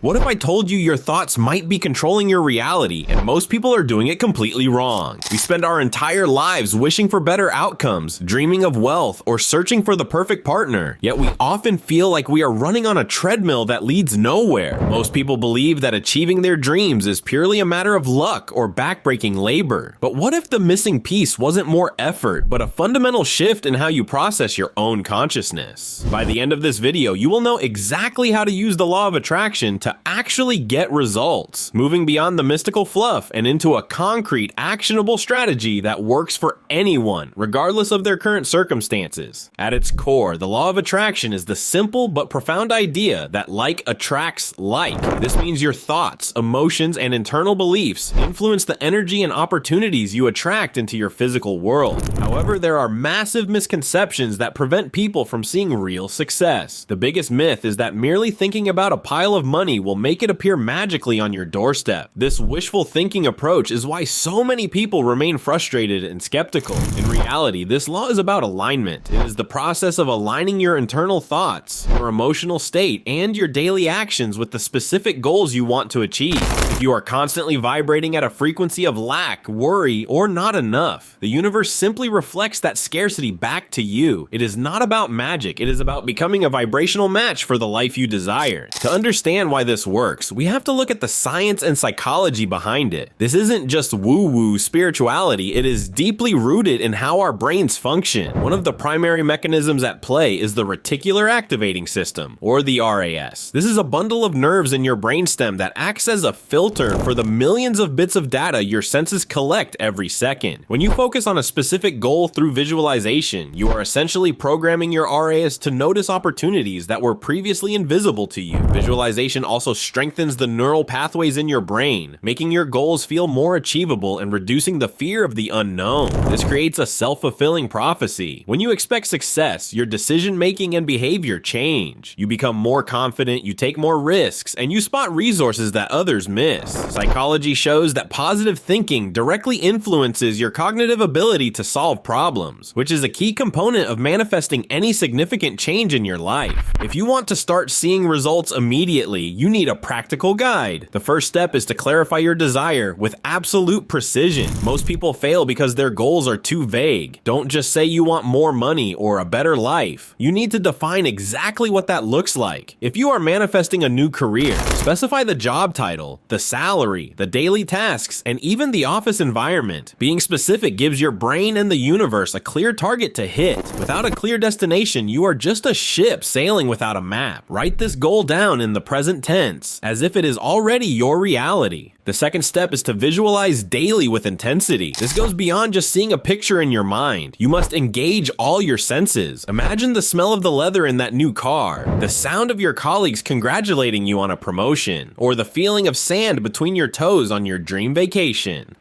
What if I told you your thoughts might be controlling your reality, and most people are doing it completely wrong? We spend our entire lives wishing for better outcomes, dreaming of wealth, or searching for the perfect partner. Yet we often feel like we are running on a treadmill that leads nowhere. Most people believe that achieving their dreams is purely a matter of luck or backbreaking labor. But what if the missing piece wasn't more effort, but a fundamental shift in how you process your own consciousness? By the end of this video, you will know exactly how to use the law of attraction to actually get results, moving beyond the mystical fluff and into a concrete, actionable strategy that works for anyone, regardless of their current circumstances. At its core, the law of attraction is the simple but profound idea that like attracts like. This means your thoughts, emotions, and internal beliefs influence the energy and opportunities you attract into your physical world. However, there are massive misconceptions that prevent people from seeing real success. The biggest myth is that merely thinking about a pile of money will make it appear magically on your doorstep. This wishful thinking approach is why so many people remain frustrated and skeptical. In reality, this law is about alignment. It is the process of aligning your internal thoughts, your emotional state, and your daily actions with the specific goals you want to achieve. If you are constantly vibrating at a frequency of lack, worry, or not enough, the universe simply reflects that scarcity back to you. It is not about magic, it is about becoming a vibrational match for the life you desire. To understand why this works, we have to look at the science and psychology behind it. This isn't just woo-woo spirituality, it is deeply rooted in how our brains function. One of the primary mechanisms at play is the reticular activating system, or the RAS. This is a bundle of nerves in your brainstem that acts as a filter for the millions of bits of data your senses collect every second. When you focus on a specific goal through visualization, you are essentially programming your RAS to notice opportunities that were previously invisible to you. Visualization also strengthens the neural pathways in your brain, making your goals feel more achievable and reducing the fear of the unknown. This creates a self-fulfilling prophecy. When you expect success, your decision-making and behavior change. You become more confident, you take more risks, and you spot resources that others miss. Psychology shows that positive thinking directly influences your cognitive ability to solve problems, which is a key component of manifesting any significant change in your life. If you want to start seeing results immediately, you need a practical guide. The first step is to clarify your desire with absolute precision. Most people fail because their goals are too vague. Don't just say you want more money or a better life. You need to define exactly what that looks like. If you are manifesting a new career, specify the job title, the salary, the daily tasks, and even the office environment. Being specific gives your brain and the universe a clear target to hit. Without a clear destination, you are just a ship sailing without a map. Write this goal down in the present tense, as if it is already your reality. The second step is to visualize daily with intensity. This goes beyond just seeing a picture in your mind. You must engage all your senses. Imagine the smell of the leather in that new car, the sound of your colleagues congratulating you on a promotion, or the feeling of sand between your toes on your dream vacation.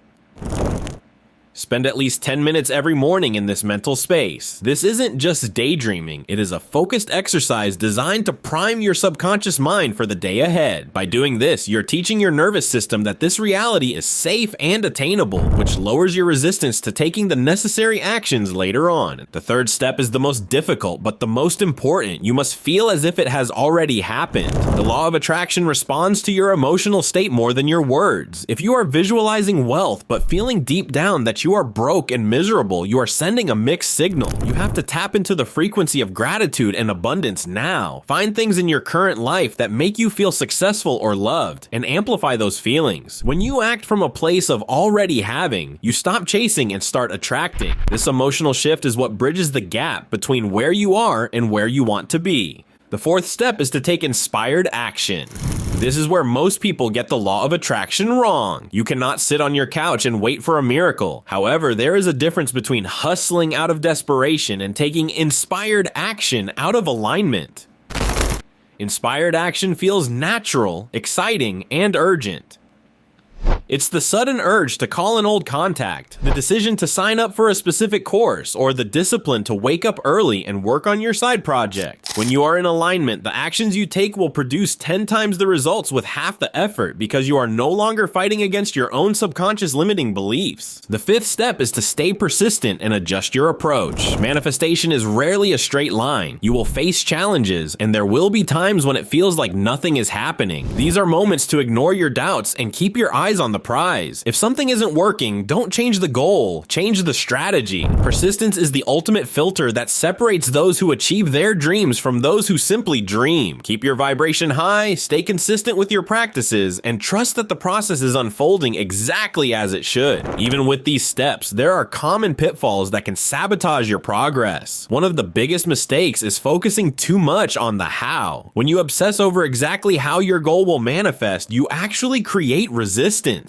Spend at least 10 minutes every morning in this mental space. This isn't just daydreaming, it is a focused exercise designed to prime your subconscious mind for the day ahead. By doing this, you're teaching your nervous system that this reality is safe and attainable, which lowers your resistance to taking the necessary actions later on. The third step is the most difficult, but the most important. You must feel as if it has already happened. The law of attraction responds to your emotional state more than your words. If you are visualizing wealth, but feeling deep down that you are broke and miserable, you are sending a mixed signal. You have to tap into the frequency of gratitude and abundance now. Find things in your current life that make you feel successful or loved, and amplify those feelings. When you act from a place of already having, you stop chasing and start attracting. This emotional shift is what bridges the gap between where you are and where you want to be. The fourth step is to take inspired action. This is where most people get the law of attraction wrong. You cannot sit on your couch and wait for a miracle. However, there is a difference between hustling out of desperation and taking inspired action out of alignment. Inspired action feels natural, exciting, and urgent. It's the sudden urge to call an old contact, the decision to sign up for a specific course, or the discipline to wake up early and work on your side project. When you are in alignment, the actions you take will produce 10 times the results with half the effort because you are no longer fighting against your own subconscious limiting beliefs. The fifth step is to stay persistent and adjust your approach. Manifestation is rarely a straight line. You will face challenges, and there will be times when it feels like nothing is happening. These are moments to ignore your doubts and keep your eyes on the prize. If something isn't working, don't change the goal, change the strategy. Persistence is the ultimate filter that separates those who achieve their dreams from those who simply dream. Keep your vibration high, stay consistent with your practices, and trust that the process is unfolding exactly as it should. Even with these steps, there are common pitfalls that can sabotage your progress. One of the biggest mistakes is focusing too much on the how. When you obsess over exactly how your goal will manifest, you actually create resistance.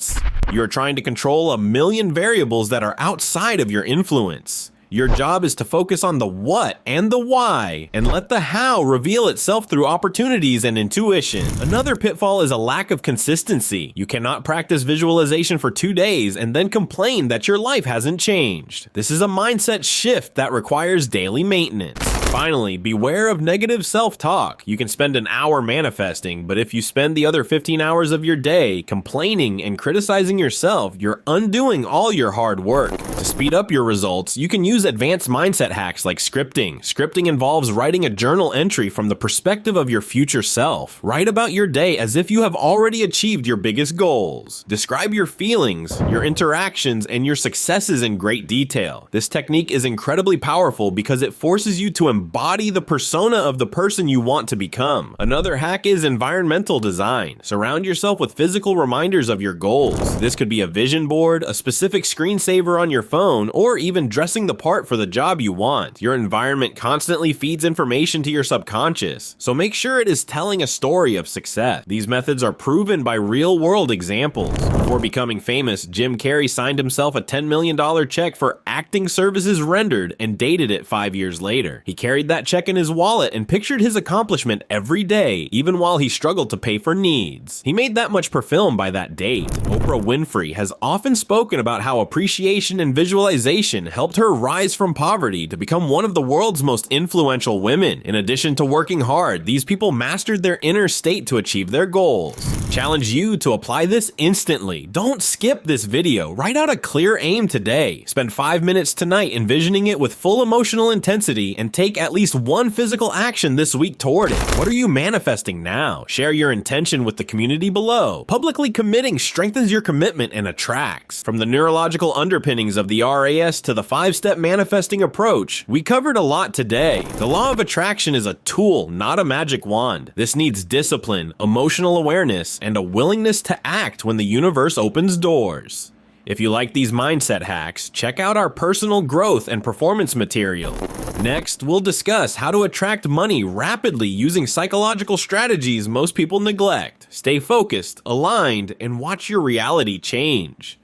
You're trying to control a million variables that are outside of your influence. Your job is to focus on the what and the why, and let the how reveal itself through opportunities and intuition. Another pitfall is a lack of consistency. You cannot practice visualization for 2 days and then complain that your life hasn't changed. This is a mindset shift that requires daily maintenance. Finally, beware of negative self-talk. You can spend an hour manifesting, but if you spend the other 15 hours of your day complaining and criticizing yourself, you're undoing all your hard work. To speed up your results, you can use advanced mindset hacks like scripting. Scripting involves writing a journal entry from the perspective of your future self. Write about your day as if you have already achieved your biggest goals. Describe your feelings, your interactions, and your successes in great detail. This technique is incredibly powerful because it forces you to embody the persona of the person you want to become. Another hack is environmental design. Surround yourself with physical reminders of your goals. This could be a vision board, a specific screensaver on your phone, or even dressing the part for the job you want. Your environment constantly feeds information to your subconscious, so make sure it is telling a story of success. These methods are proven by real-world examples. Before becoming famous, Jim Carrey signed himself a $10 million check for acting services rendered and dated it 5 years later. He carried that check in his wallet and pictured his accomplishment every day, even while he struggled to pay for needs. He made that much per film by that date. Oprah Winfrey has often spoken about how appreciation and visualization helped her rise from poverty to become one of the world's most influential women. In addition to working hard, these people mastered their inner state to achieve their goals. Challenge you to apply this instantly. Don't skip this video. Write out a clear aim today. Spend 5 minutes tonight envisioning it with full emotional intensity and take at least one physical action this week toward it. What are you manifesting now? Share your intention with the community below. Publicly committing strengthens your commitment and attracts. From the neurological underpinnings of the RAS to the 5-step manifesting approach, we covered a lot today. The law of attraction is a tool, not a magic wand. This needs discipline, emotional awareness, and a willingness to act when the universe opens doors. If you like these mindset hacks, check out our personal growth and performance material. Next, we'll discuss how to attract money rapidly using psychological strategies most people neglect. Stay focused, aligned, and watch your reality change.